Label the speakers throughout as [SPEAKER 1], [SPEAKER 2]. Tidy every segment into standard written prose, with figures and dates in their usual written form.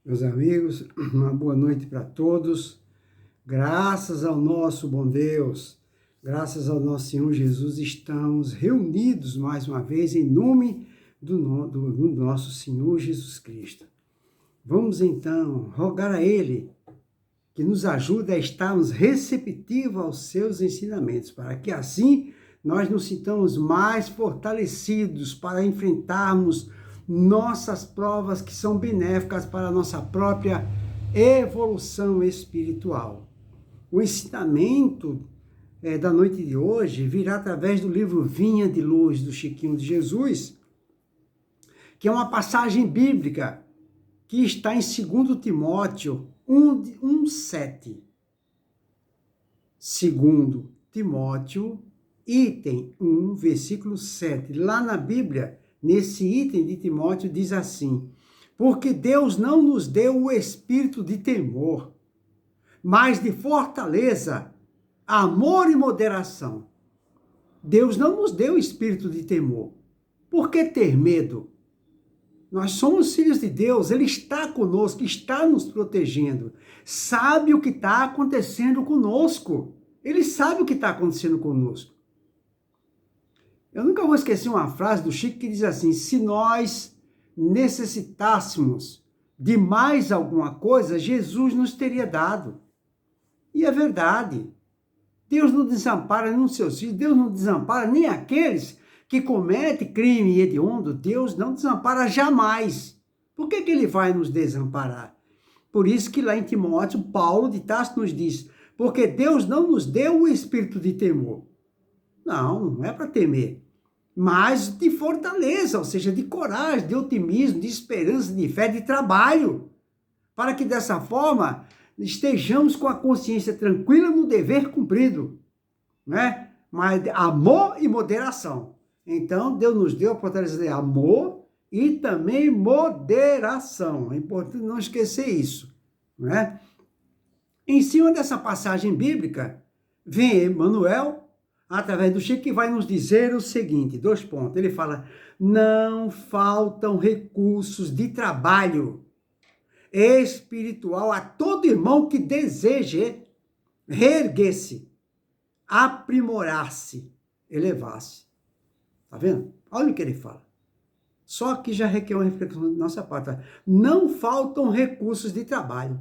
[SPEAKER 1] Meus amigos, uma boa noite para todos. Graças ao nosso bom Deus, graças ao nosso Senhor Jesus, estamos reunidos mais uma vez em nome do nosso Senhor Jesus Cristo. Vamos então rogar a Ele que nos ajude a estarmos receptivos aos seus ensinamentos, para que assim nós nos sintamos mais fortalecidos para enfrentarmos nossas provas que são benéficas para a nossa própria evolução espiritual. O ensinamento da noite de hoje virá através do livro Vinha de Luz, do Chiquinho de Jesus, que é uma passagem bíblica que está em 2 Timóteo 1:7. 2 Timóteo, item 1, versículo 7. Lá na Bíblia, nesse item de Timóteo, diz assim: porque Deus não nos deu o espírito de temor, mas de fortaleza, amor e moderação. Deus não nos deu o espírito de temor. Por que ter medo? Nós somos filhos de Deus, Ele está conosco, está nos protegendo, sabe o que está acontecendo conosco. Ele sabe o que está acontecendo conosco. Eu nunca vou esquecer uma frase do Chico que diz assim: se nós necessitássemos de mais alguma coisa, Jesus nos teria dado. E é verdade. Deus não desampara nem os seus filhos, Deus não desampara nem aqueles que cometem crime hediondo. Deus não desampara jamais. Por que Ele vai nos desamparar? Por isso que lá em Timóteo, Paulo de Tarso nos diz: porque Deus não nos deu o espírito de temor. Não é para temer, mas de fortaleza, ou seja, de coragem, de otimismo, de esperança, de fé, de trabalho, para que dessa forma estejamos com a consciência tranquila no dever cumprido, né? Mas amor e moderação. Então, Deus nos deu a fortaleza de amor e também moderação. É importante não esquecer isso, né? Em cima dessa passagem bíblica, vem Emmanuel, através do Chico, que vai nos dizer o seguinte, 2 pontos. Ele fala: não faltam recursos de trabalho espiritual a todo irmão que deseje reerguer-se, aprimorar-se, elevar-se. Tá vendo? Olha o que ele fala. Só que já requer uma reflexão da nossa parte. Não faltam recursos de trabalho.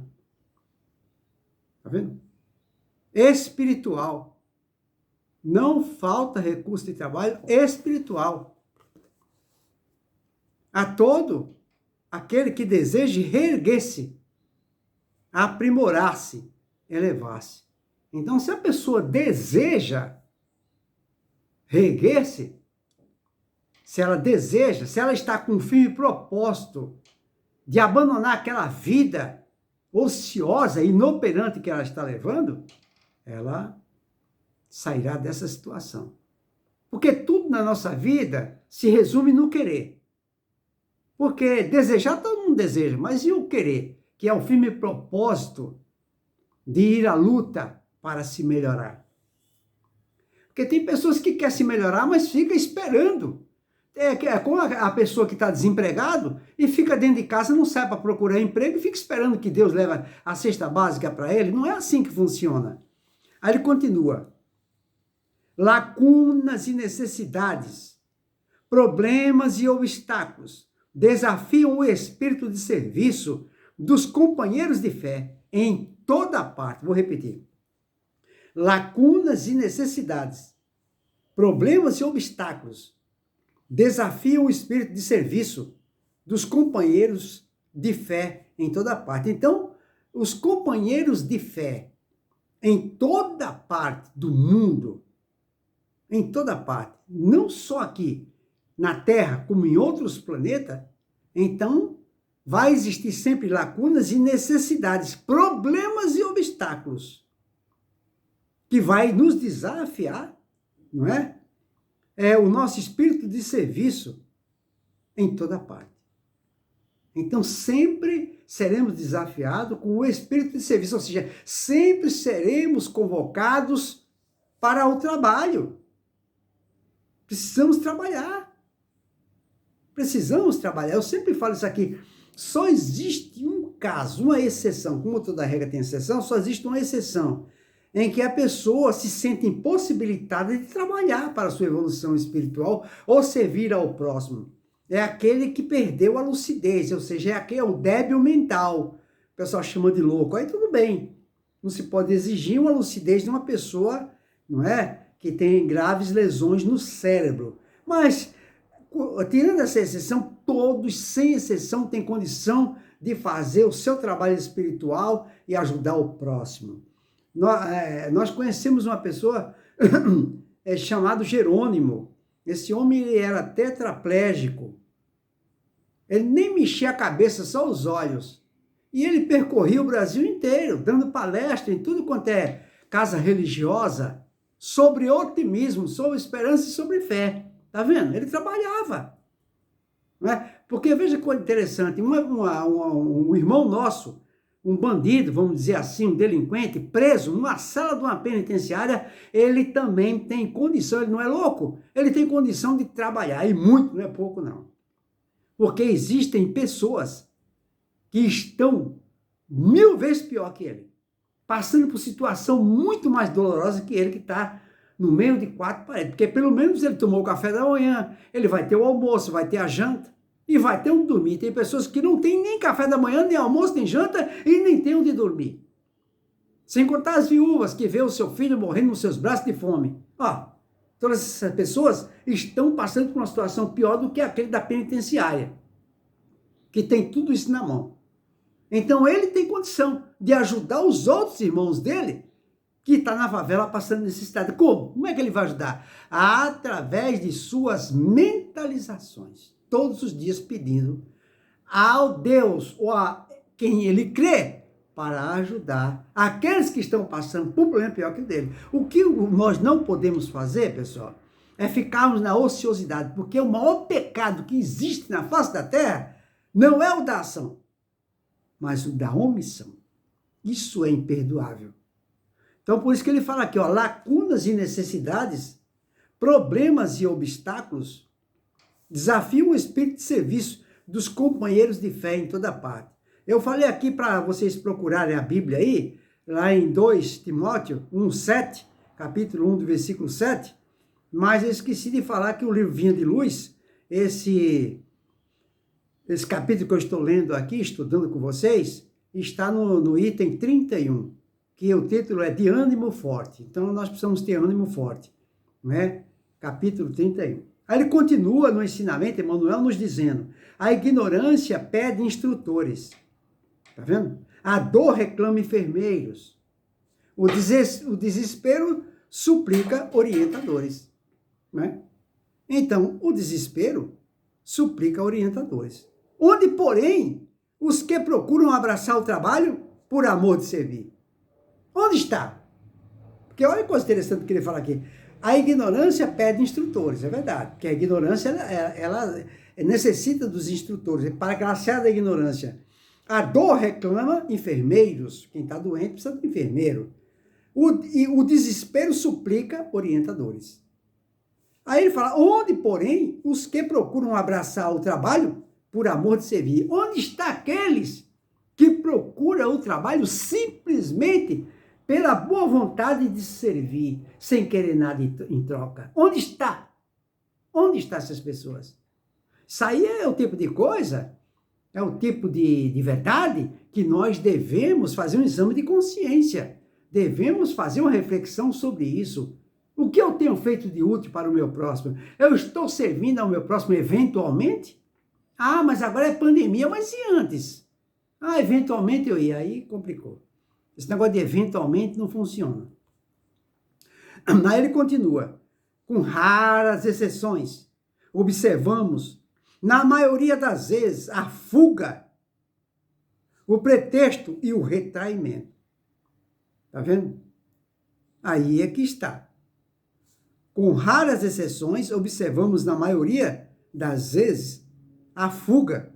[SPEAKER 1] Tá vendo? Espiritual. Não falta recurso de trabalho espiritual a todo aquele que deseje reerguer-se, aprimorar-se, elevar-se. Então, se a pessoa deseja reerguer-se, se ela deseja, se ela está com um firme propósito de abandonar aquela vida ociosa e inoperante que ela está levando, ela sairá dessa situação. Porque tudo na nossa vida se resume no querer. Porque desejar todo mundo deseja, mas e o querer? Que é o firme propósito de ir à luta para se melhorar. Porque tem pessoas que querem se melhorar, mas fica esperando. É como a pessoa que está desempregado e fica dentro de casa, não sai para procurar emprego e fica esperando que Deus leve a cesta básica para ele. Não é assim que funciona. Aí ele continua: lacunas e necessidades, problemas e obstáculos desafiam o espírito de serviço dos companheiros de fé em toda parte. Vou repetir. Lacunas e necessidades, problemas e obstáculos desafiam o espírito de serviço dos companheiros de fé em toda parte. Então, os companheiros de fé em toda parte do mundo, em toda parte, não só aqui na Terra, como em outros planetas, então vai existir sempre lacunas e necessidades, problemas e obstáculos, que vai nos desafiar, não é? É o nosso espírito de serviço em toda parte. Então, sempre seremos desafiados com o espírito de serviço, ou seja, sempre seremos convocados para o trabalho. Precisamos trabalhar. Precisamos trabalhar. Eu sempre falo isso aqui. Só existe um caso, uma exceção, como toda regra tem exceção, só existe uma exceção, em que a pessoa se sente impossibilitada de trabalhar para a sua evolução espiritual ou servir ao próximo. É aquele que perdeu a lucidez, ou seja, é aquele, é o débil mental. O pessoal chama de louco. Aí tudo bem. Não se pode exigir uma lucidez de uma pessoa, não é, que tem graves lesões no cérebro. Mas, tirando essa exceção, todos, sem exceção, têm condição de fazer o seu trabalho espiritual e ajudar o próximo. Nós conhecemos uma pessoa chamado Jerônimo. Esse homem ele era tetraplégico. Ele nem mexia a cabeça, só os olhos. E ele percorria o Brasil inteiro, dando palestra em tudo quanto é casa religiosa, sobre otimismo, sobre esperança e sobre fé. Tá vendo? Ele trabalhava. Não é? Porque veja que coisa interessante, um irmão nosso, um bandido, vamos dizer assim, um delinquente, preso numa sala de uma penitenciária, ele também tem condição, ele não é louco, ele tem condição de trabalhar, e muito, não é pouco não. Porque existem pessoas que estão 1000 vezes pior que ele, passando por situação muito mais dolorosa que ele que está no meio de 4 paredes, porque pelo menos ele tomou o café da manhã, ele vai ter o almoço, vai ter a janta, e vai ter onde dormir. Tem pessoas que não têm nem café da manhã, nem almoço, nem janta, e nem tem onde dormir. Sem contar as viúvas que vê o seu filho morrendo nos seus braços de fome. Ó, todas essas pessoas estão passando por uma situação pior do que aquele da penitenciária, que tem tudo isso na mão. Então ele tem condição de ajudar os outros irmãos dele, que está na favela passando necessidade. Como? Como é que ele vai ajudar? Através de suas mentalizações. Todos os dias pedindo ao Deus ou a quem ele crê para ajudar aqueles que estão passando por um problema pior que o dele. O que nós não podemos fazer, pessoal, é ficarmos na ociosidade, porque o maior pecado que existe na face da terra não é o da ação, mas o da omissão. Isso é imperdoável. Então, por isso que ele fala aqui, ó, lacunas e necessidades, problemas e obstáculos, desafiam o espírito de serviço dos companheiros de fé em toda parte. Eu falei aqui para vocês procurarem a Bíblia aí, lá em 2 Timóteo 1:7, capítulo 1 do versículo 7, mas eu esqueci de falar que o livro Vinha de Luz, esse capítulo que eu estou lendo aqui, estudando com vocês, está no item 31, que o título é de ânimo forte. Então, nós precisamos ter ânimo forte, né? Capítulo 31. Aí ele continua no ensinamento, Emmanuel, nos dizendo, a ignorância pede instrutores. Tá vendo? A dor reclama enfermeiros. O desespero suplica orientadores. Né? Então, o desespero suplica orientadores. Onde, porém, os que procuram abraçar o trabalho por amor de servir? Onde está? Porque olha que coisa interessante que ele fala aqui. A ignorância pede instrutores, é verdade. Porque a ignorância, ela necessita dos instrutores. Para que ela saia da ignorância. A dor reclama enfermeiros. Quem está doente precisa de enfermeiro. O desespero suplica orientadores. Aí ele fala, onde, porém, os que procuram abraçar o trabalho por amor de servir? Onde está aqueles que procuram o trabalho simplesmente pela boa vontade de servir, sem querer nada em troca? Onde está? Onde estão essas pessoas? Isso aí é o tipo de coisa, é o tipo de verdade que nós devemos fazer um exame de consciência. Devemos fazer uma reflexão sobre isso. O que eu tenho feito de útil para o meu próximo? Eu estou servindo ao meu próximo eventualmente? Ah, mas agora é pandemia, mas e antes? Ah, eventualmente eu ia, aí complicou. Esse negócio de eventualmente não funciona. Aí ele continua, com raras exceções, observamos, na maioria das vezes, a fuga, o pretexto e o retraimento. Tá vendo? Aí é que está. Com raras exceções, observamos na maioria das vezes a fuga,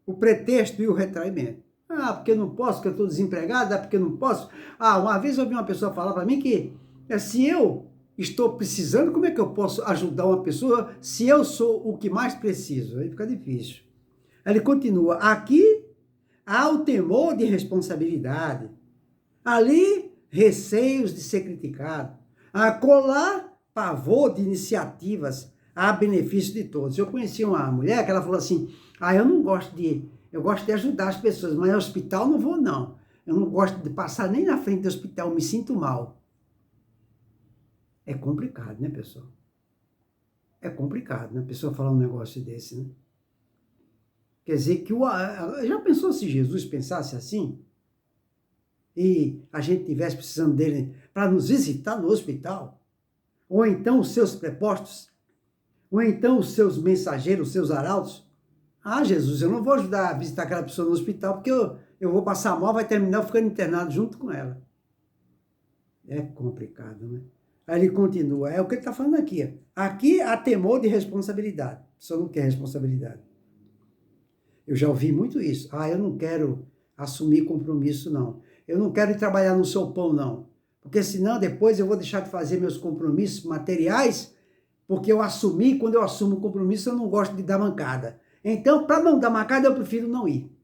[SPEAKER 1] o pretexto e o retraimento. Ah, porque eu não posso, porque eu estou desempregado, porque eu não posso. Ah, uma vez eu ouvi uma pessoa falar para mim que se eu estou precisando, como é que eu posso ajudar uma pessoa se eu sou o que mais preciso? Aí fica difícil. Ele continua, aqui há o temor de responsabilidade. Ali, receios de ser criticado. Acolá, pavor de iniciativas a benefício de todos. Eu conheci uma mulher que ela falou assim, eu gosto de ajudar as pessoas, mas ao hospital não vou não. Eu não gosto de passar nem na frente do hospital, eu me sinto mal. É complicado, né, pessoal? É complicado, né, a pessoa falar um negócio desse, né? Quer dizer que já pensou se Jesus pensasse assim? E a gente tivesse precisando dele para nos visitar no hospital? Ou então os seus prepostos? Ou então os seus mensageiros, os seus arautos? Ah, Jesus, eu não vou ajudar a visitar aquela pessoa no hospital, porque eu vou passar mal, vai terminar ficando internado junto com ela. É complicado, né? Aí ele continua, é o que ele está falando aqui. Aqui há temor de responsabilidade. A pessoa não quer responsabilidade. Eu já ouvi muito isso. Ah, eu não quero assumir compromisso, não. Eu não quero ir trabalhar no sopão, não. Porque senão depois eu vou deixar de fazer meus compromissos materiais, porque eu assumi, quando eu assumo o compromisso, eu não gosto de dar mancada. Então, para não dar mancada, eu prefiro não ir.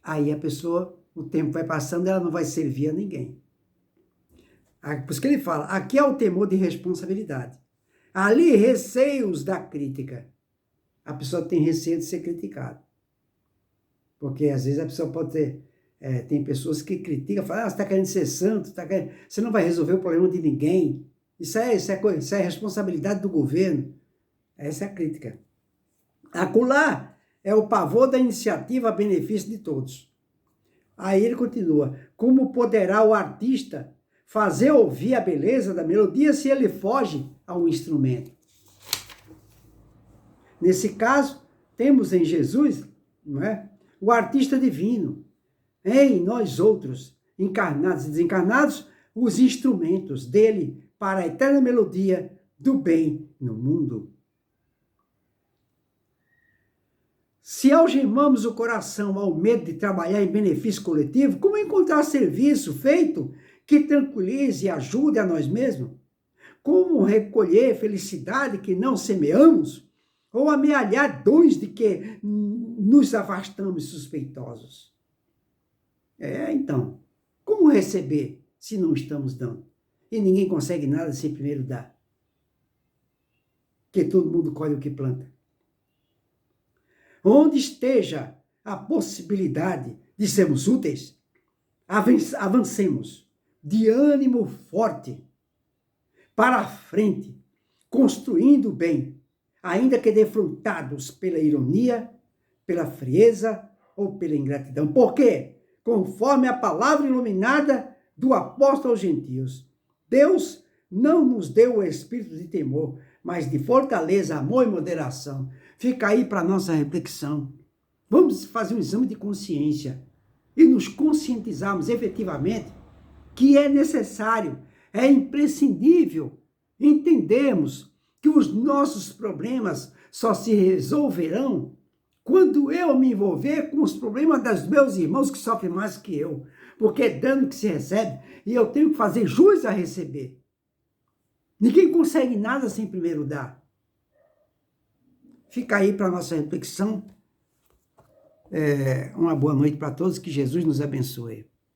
[SPEAKER 1] Aí a pessoa, o tempo vai passando, ela não vai servir a ninguém. Por isso que ele fala, aqui é o temor de responsabilidade. Ali, receios da crítica. A pessoa tem receio de ser criticada. Porque às vezes a pessoa pode ter... tem pessoas que criticam, falam, você está querendo ser santo, você não vai resolver o problema de ninguém. Isso é responsabilidade do governo. Essa é a crítica. Acolá é o pavor da iniciativa a benefício de todos. Aí ele continua, como poderá o artista fazer ouvir a beleza da melodia se ele foge ao instrumento? Nesse caso, temos em Jesus, não é? O artista divino, em nós outros, encarnados e desencarnados, os instrumentos dele para a eterna melodia do bem no mundo. Se algemamos o coração ao medo de trabalhar em benefício coletivo, como encontrar serviço feito que tranquilize e ajude a nós mesmos? Como recolher felicidade que não semeamos? Ou amealhar dons de que nos afastamos suspeitosos? Então, como receber se não estamos dando? E ninguém consegue nada sem primeiro dar. Porque todo mundo colhe o que planta. Onde esteja a possibilidade de sermos úteis, avancemos de ânimo forte para a frente, construindo o bem, ainda que defrontados pela ironia, pela frieza ou pela ingratidão. Por quê? Conforme a palavra iluminada do apóstolo aos gentios, Deus não nos deu o espírito de temor, mas de fortaleza, amor e moderação. Fica aí para a nossa reflexão. Vamos fazer um exame de consciência e nos conscientizarmos efetivamente que é necessário, é imprescindível entendermos que os nossos problemas só se resolverão quando eu me envolver com os problemas dos meus irmãos que sofrem mais que eu, porque é dano que se recebe e eu tenho que fazer jus a receber. Ninguém consegue nada sem primeiro dar. Fica aí para a nossa reflexão. Uma boa noite para todos, que Jesus nos abençoe.